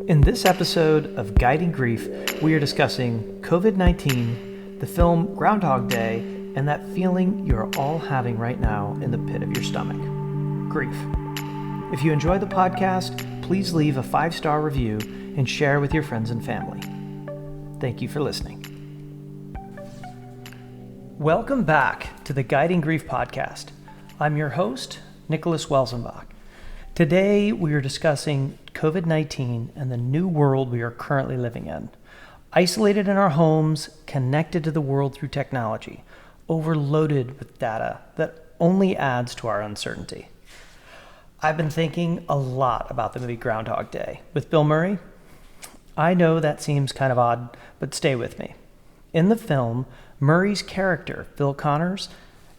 In this episode of Guiding Grief, we are discussing COVID-19, the film Groundhog Day, and that feeling you're all having right now in the pit of your stomach. Grief. If you enjoy the podcast, please leave a 5-star review and share with your friends and family. Thank you for listening. Welcome back to the Guiding Grief podcast. I'm your host, Nicholas Welzenbach. Today, we are discussing COVID-19 and the new world we are currently living in. Isolated in our homes, connected to the world through technology, overloaded with data that only adds to our uncertainty. I've been thinking a lot about the movie Groundhog Day with Bill Murray. I know that seems kind of odd, but stay with me. In the film, Murray's character, Phil Connors,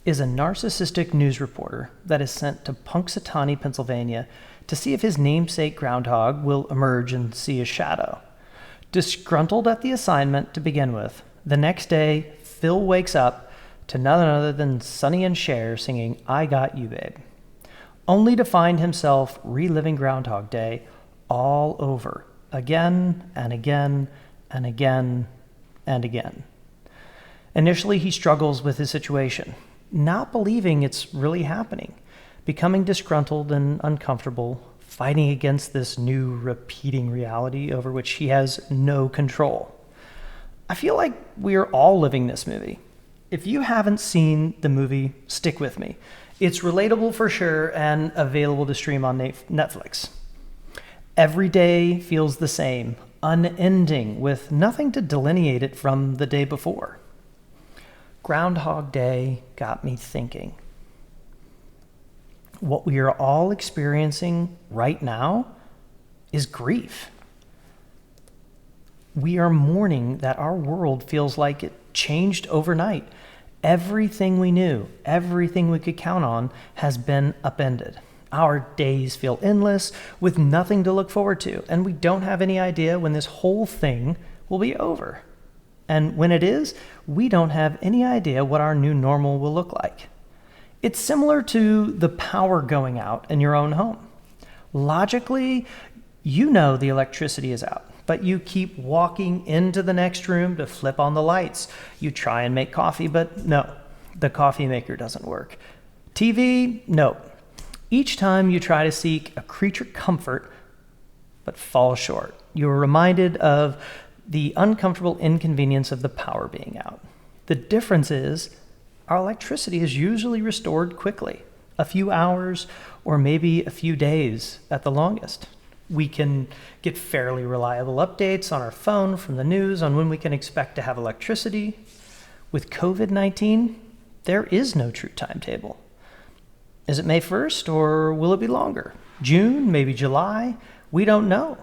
is a narcissistic news reporter that is sent to Punxsutawney, Pennsylvania to see if his namesake Groundhog will emerge and see a shadow. Disgruntled at the assignment to begin with, the next day, Phil wakes up to none other than Sonny and Cher singing "I Got You, Babe," only to find himself reliving Groundhog Day all over, again and again and again and again. Initially, he struggles with his situation, not believing it's really happening, becoming disgruntled and uncomfortable, fighting against this new repeating reality over which he has no control. I feel like we are all living this movie. If you haven't seen the movie, stick with me. It's relatable for sure and available to stream on Netflix. Every day feels the same, unending, with nothing to delineate it from the day before. Groundhog Day got me thinking. What we are all experiencing right now is grief. We are mourning that our world feels like it changed overnight. Everything we knew, everything we could count on has been upended. Our days feel endless with nothing to look forward to, and we don't have any idea when this whole thing will be over. And when it is, we don't have any idea what our new normal will look like. It's similar to the power going out in your own home. Logically, you know the electricity is out, but you keep walking into the next room to flip on the lights. You try and make coffee, but no, the coffee maker doesn't work. TV, no. Each time you try to seek a creature comfort, but fall short. You're reminded of the uncomfortable inconvenience of the power being out. The difference is our electricity is usually restored quickly, a few hours or maybe a few days at the longest. We can get fairly reliable updates on our phone from the news on when we can expect to have electricity. With COVID-19, there is no true timetable. Is it May 1st or will it be longer? June, maybe July? We don't know.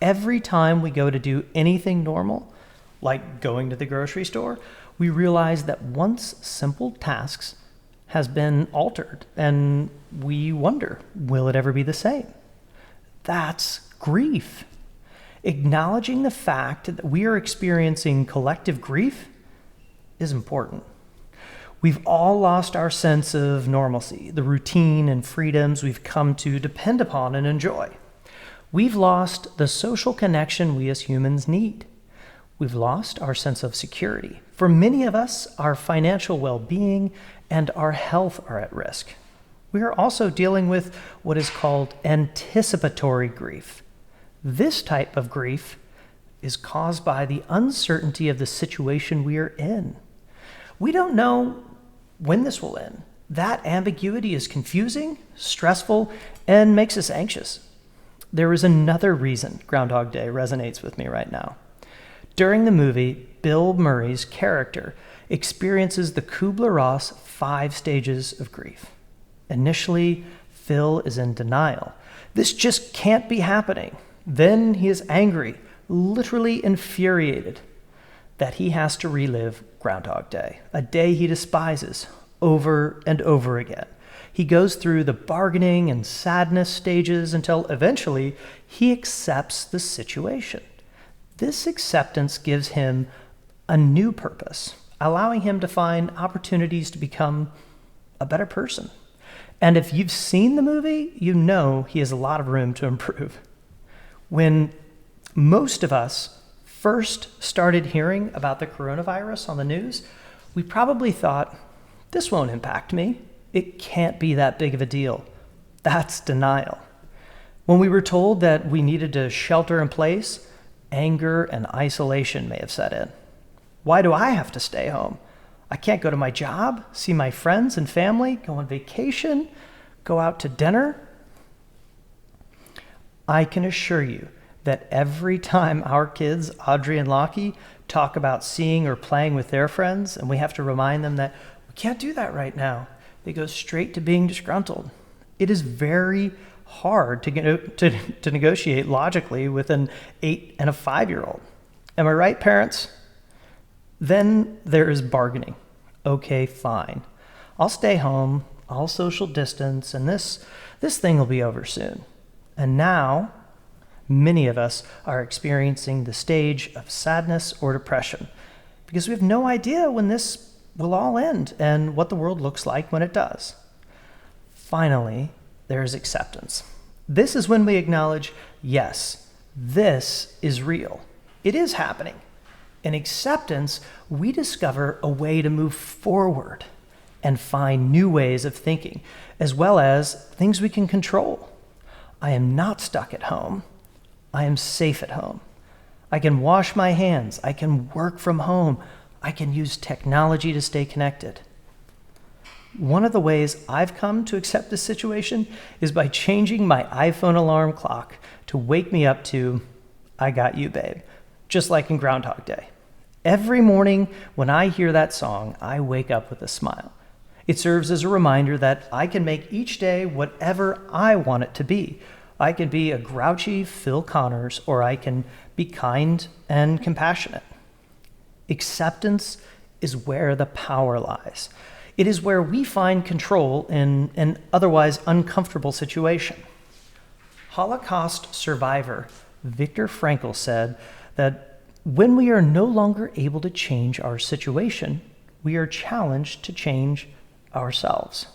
Every time we go to do anything normal, like going to the grocery store, we realize that once simple tasks has been altered, and we wonder, will it ever be the same? That's grief. Acknowledging the fact that we are experiencing collective grief is important. We've all lost our sense of normalcy, the routine and freedoms we've come to depend upon and enjoy. We've lost the social connection we as humans need. We've lost our sense of security. For many of us, our financial well-being and our health are at risk. We are also dealing with what is called anticipatory grief. This type of grief is caused by the uncertainty of the situation we are in. We don't know when this will end. That ambiguity is confusing, stressful, and makes us anxious. There is another reason Groundhog Day resonates with me right now. During the movie, Bill Murray's character experiences the Kubler-Ross 5 stages of grief. Initially, Phil is in denial. This just can't be happening. Then he is angry, literally infuriated, that he has to relive Groundhog Day, a day he despises, over and over again. He goes through the bargaining and sadness stages until eventually he accepts the situation. This acceptance gives him a new purpose, allowing him to find opportunities to become a better person. And if you've seen the movie, you know he has a lot of room to improve. When most of us first started hearing about the coronavirus on the news, we probably thought, this won't impact me. It can't be that big of a deal. That's denial. When we were told that we needed to shelter in place, anger and isolation may have set in. Why do I have to stay home? I can't go to my job, see my friends and family, go on vacation, go out to dinner. I can assure you that every time our kids, Audrey and Lockie, talk about seeing or playing with their friends, and we have to remind them that we can't do that right now, they go straight to being disgruntled. It is very hard to negotiate logically with an 8 and a 5-year-old. Am I right, parents? Then there is bargaining. Okay, fine. I'll stay home, I'll social distance, and this thing will be over soon. And now, many of us are experiencing the stage of sadness or depression because we have no idea when this will all end and what the world looks like when it does. Finally, there is acceptance. This is when we acknowledge, yes, this is real. It is happening. In acceptance, we discover a way to move forward and find new ways of thinking, as well as things we can control. I am not stuck at home. I am safe at home. I can wash my hands. I can work from home. I can use technology to stay connected. One of the ways I've come to accept this situation is by changing my iPhone alarm clock to wake me up to, I got you, babe, just like in Groundhog Day. Every morning when I hear that song, I wake up with a smile. It serves as a reminder that I can make each day whatever I want it to be. I can be a grouchy Phil Connors, or I can be kind and compassionate. Acceptance is where the power lies. It is where we find control in an otherwise uncomfortable situation. Holocaust survivor Viktor Frankl said that when we are no longer able to change our situation, we are challenged to change ourselves.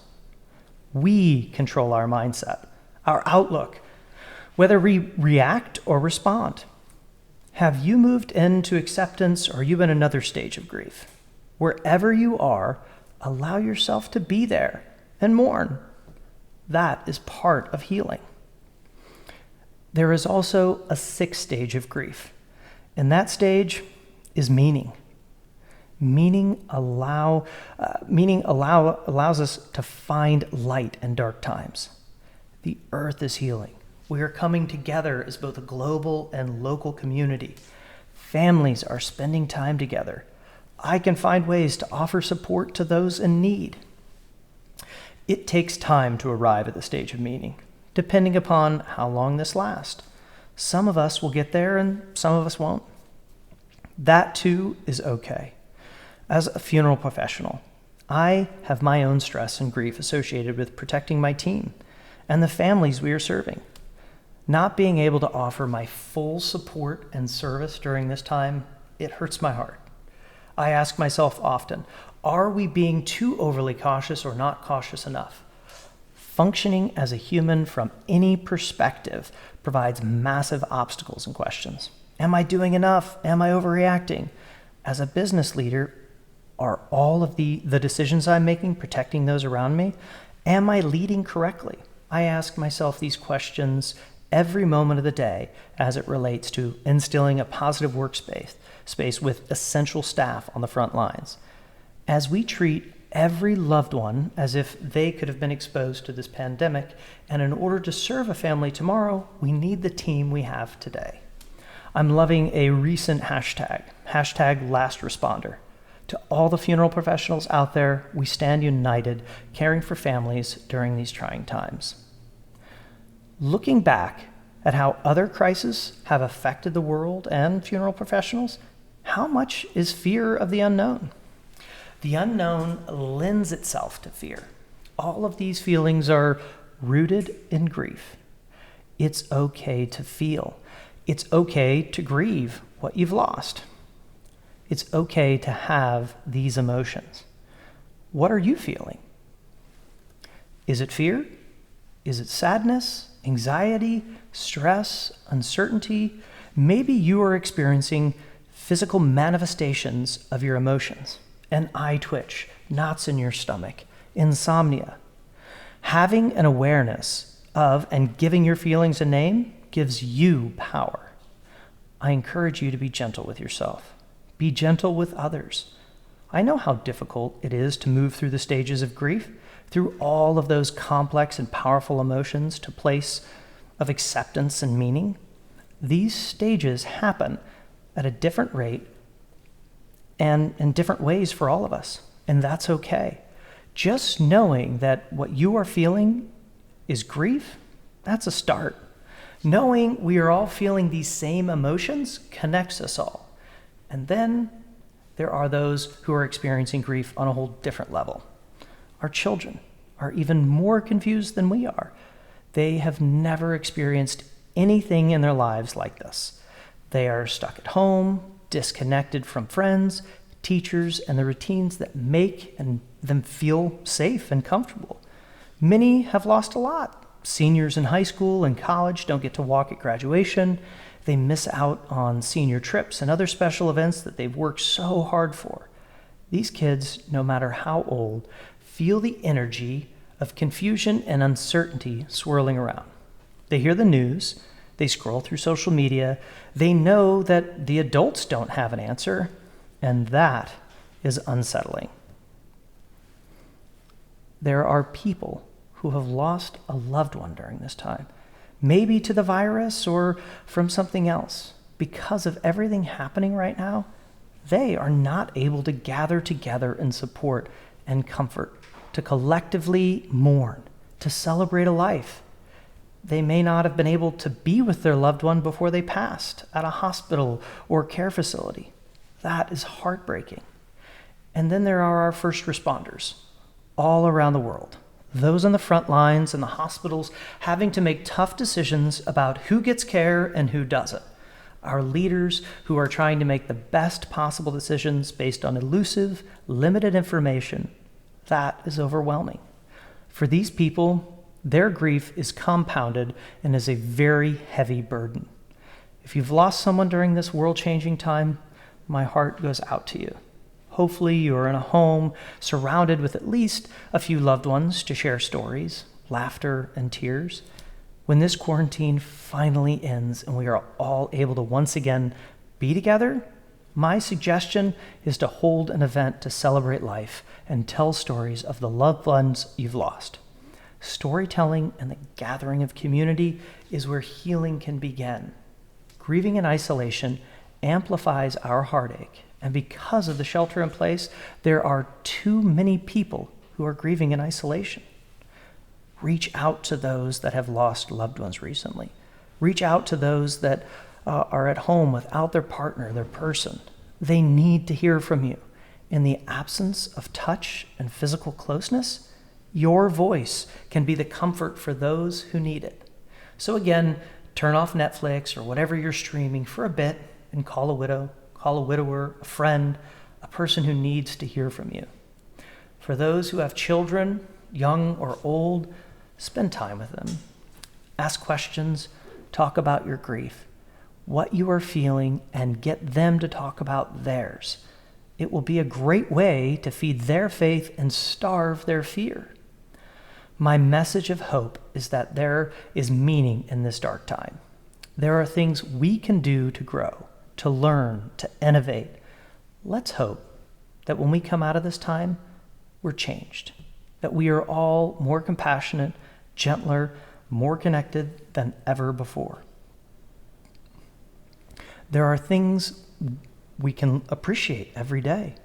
We control our mindset, our outlook, whether we react or respond. Have you moved into acceptance, or are you in another stage of grief? Wherever you are, allow yourself to be there and mourn. That is part of healing. There is also a 6th stage of grief, and that stage is meaning. Meaning allows us to find light in dark times. The earth is healing. We are coming together as both a global and local community. Families are spending time together. I can find ways to offer support to those in need. It takes time to arrive at the stage of meaning, depending upon how long this lasts. Some of us will get there and some of us won't. That too is okay. As a funeral professional, I have my own stress and grief associated with protecting my team and the families we are serving. Not being able to offer my full support and service during this time, it hurts my heart. I ask myself often, are we being too overly cautious or not cautious enough? Functioning as a human from any perspective provides massive obstacles and questions. Am I doing enough? Am I overreacting? As a business leader, are all of the decisions I'm making protecting those around me? Am I leading correctly? I ask myself these questions every moment of the day as it relates to instilling a positive workspace with essential staff on the front lines. As we treat every loved one as if they could have been exposed to this pandemic, and in order to serve a family tomorrow, we need the team we have today. I'm loving a recent hashtag #LastResponder. To all the funeral professionals out there, we stand united, caring for families during these trying times. Looking back at how other crises have affected the world and funeral professionals, how much is fear of the unknown? The unknown lends itself to fear. All of these feelings are rooted in grief. It's okay to feel. It's okay to grieve what you've lost. It's okay to have these emotions. What are you feeling? Is it fear? Is it sadness? anxiety, stress, uncertainty. Maybe you are experiencing physical manifestations of your emotions, an eye twitch, knots in your stomach, insomnia. Having an awareness of and giving your feelings a name gives you power. I encourage you to be gentle with yourself. Be gentle with others. I know how difficult it is to move through the stages of grief, through all of those complex and powerful emotions to a place of acceptance and meaning. These stages happen at a different rate and in different ways for all of us, and that's okay. Just knowing that what you are feeling is grief, that's a start. Knowing we are all feeling these same emotions connects us all. And then there are those who are experiencing grief on a whole different level. Our children are even more confused than we are. They have never experienced anything in their lives like this. They are stuck at home, disconnected from friends, teachers, and the routines that make them feel safe and comfortable. Many have lost a lot. Seniors in high school and college don't get to walk at graduation. They miss out on senior trips and other special events that they've worked so hard for. These kids, no matter how old, feel the energy of confusion and uncertainty swirling around. They hear the news, they scroll through social media, they know that the adults don't have an answer, and that is unsettling. There are people who have lost a loved one during this time, maybe to the virus or from something else. Because of everything happening right now, they are not able to gather together in support and comfort, to collectively mourn, to celebrate a life. They may not have been able to be with their loved one before they passed at a hospital or care facility. That is heartbreaking. And then there are our first responders all around the world. Those on the front lines and the hospitals having to make tough decisions about who gets care and who doesn't. Our leaders who are trying to make the best possible decisions based on elusive, limited information. That is overwhelming. For these people, their grief is compounded and is a very heavy burden. If you've lost someone during this world-changing time, my heart goes out to you. Hopefully you are in a home surrounded with at least a few loved ones to share stories, laughter, and tears. When this quarantine finally ends and we are all able to once again be together, my suggestion is to hold an event to celebrate life and tell stories of the loved ones you've lost. Storytelling and the gathering of community is where healing can begin. Grieving in isolation amplifies our heartache. And because of the shelter in place, there are too many people who are grieving in isolation. Reach out to those that have lost loved ones recently. Reach out to those that are at home without their partner, their person. They need to hear from you. In the absence of touch and physical closeness, your voice can be the comfort for those who need it. So again, turn off Netflix or whatever you're streaming for a bit and call a widow, call a widower, a friend, a person who needs to hear from you. For those who have children, young or old, spend time with them. Ask questions, talk about your grief, what you are feeling, and get them to talk about theirs. It will be a great way to feed their faith and starve their fear. My message of hope is that there is meaning in this dark time. There are things we can do to grow, to learn, to innovate. Let's hope that when we come out of this time, we're changed, that we are all more compassionate, gentler, more connected than ever before. There are things we can appreciate every day.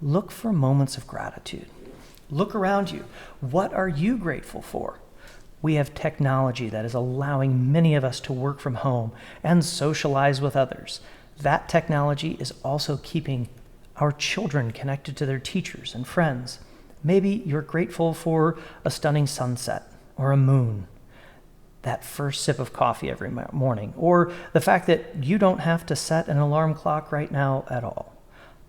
Look for moments of gratitude. Look around you. What are you grateful for? We have technology that is allowing many of us to work from home and socialize with others. That technology is also keeping our children connected to their teachers and friends. Maybe you're grateful for a stunning sunset or a moon, that first sip of coffee every morning, or the fact that you don't have to set an alarm clock right now at all.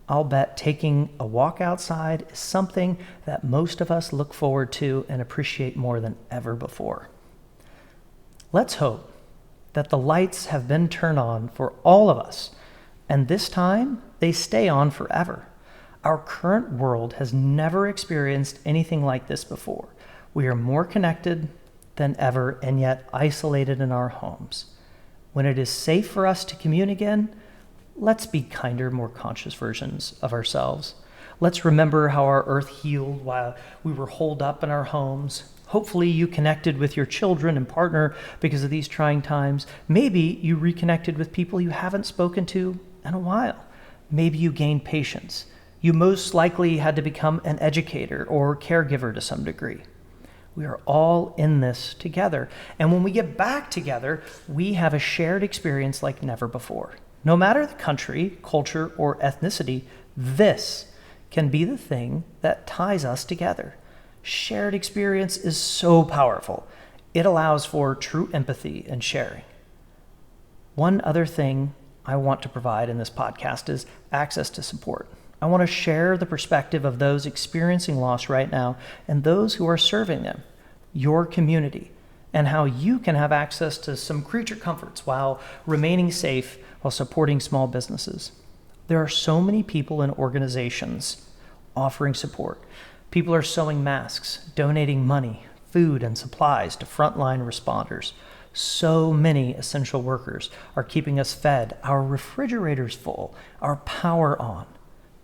I'll bet taking a walk outside is something that most of us look forward to and appreciate more than ever before. Let's hope that the lights have been turned on for all of us, and this time they stay on forever. Our current world has never experienced anything like this before. We are more connected than ever and yet isolated in our homes. When it is safe for us to commune again, let's be kinder, more conscious versions of ourselves. Let's remember how our earth healed while we were holed up in our homes. Hopefully you connected with your children and partner because of these trying times. Maybe you reconnected with people you haven't spoken to in a while. Maybe you gained patience. You most likely had to become an educator or caregiver to some degree. We are all in this together. And when we get back together, we have a shared experience like never before. No matter the country, culture, or ethnicity, this can be the thing that ties us together. Shared experience is so powerful. It allows for true empathy and sharing. One other thing I want to provide in this podcast is access to support. I want to share the perspective of those experiencing loss right now and those who are serving them, your community, and how you can have access to some creature comforts while remaining safe while supporting small businesses. There are so many people and organizations offering support. People are sewing masks, donating money, food, and supplies to frontline responders. So many essential workers are keeping us fed, our refrigerators full, our power on.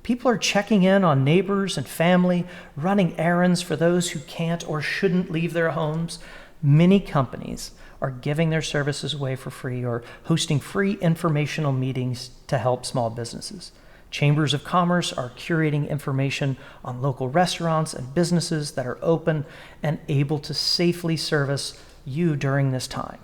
People are checking in on neighbors and family, running errands for those who can't or shouldn't leave their homes. Many companies are giving their services away for free or hosting free informational meetings to help small businesses. Chambers of Commerce are curating information on local restaurants and businesses that are open and able to safely service you during this time.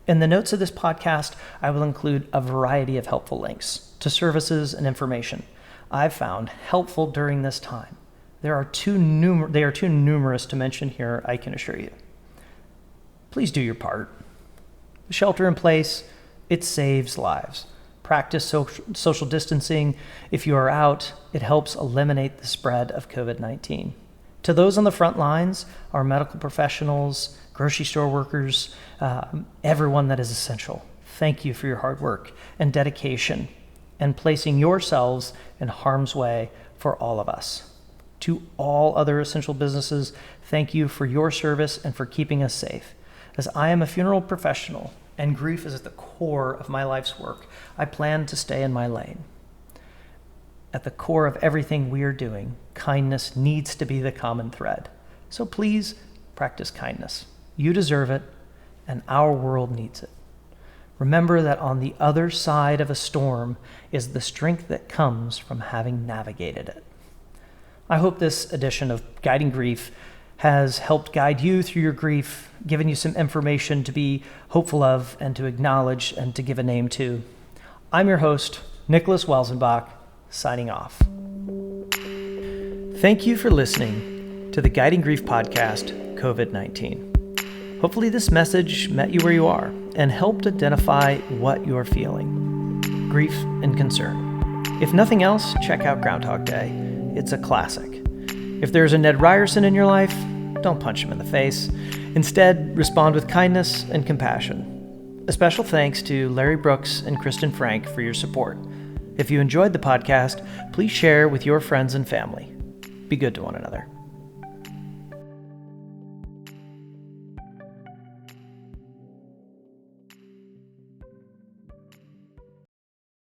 In the notes of this podcast, I will include a variety of helpful links to services and information I've found helpful during this time. They are too numerous to mention here, I can assure you. Please do your part. Shelter in place, it saves lives. Practice social distancing. If you are out, it helps eliminate the spread of COVID-19. To those on the front lines, our medical professionals, grocery store workers, everyone that is essential, thank you for your hard work and dedication and placing yourselves in harm's way for all of us. To all other essential businesses, thank you for your service and for keeping us safe. As I am a funeral professional and grief is at the core of my life's work, I plan to stay in my lane. At the core of everything we are doing, kindness needs to be the common thread. So please practice kindness. You deserve it, and our world needs it. Remember that on the other side of a storm is the strength that comes from having navigated it. I hope this edition of Guiding Grief has helped guide you through your grief, given you some information to be hopeful of and to acknowledge and to give a name to. I'm your host, Nicholas Welzenbach, signing off. Thank you for listening to the Guiding Grief podcast, COVID-19. Hopefully this message met you where you are and helped identify what you're feeling, grief and concern. If nothing else, check out Groundhog Day. It's a classic. If there's a Ned Ryerson in your life, don't punch him in the face. Instead, respond with kindness and compassion. A special thanks to Larry Brooks and Kristen Frank for your support. If you enjoyed the podcast, please share with your friends and family. Be good to one another.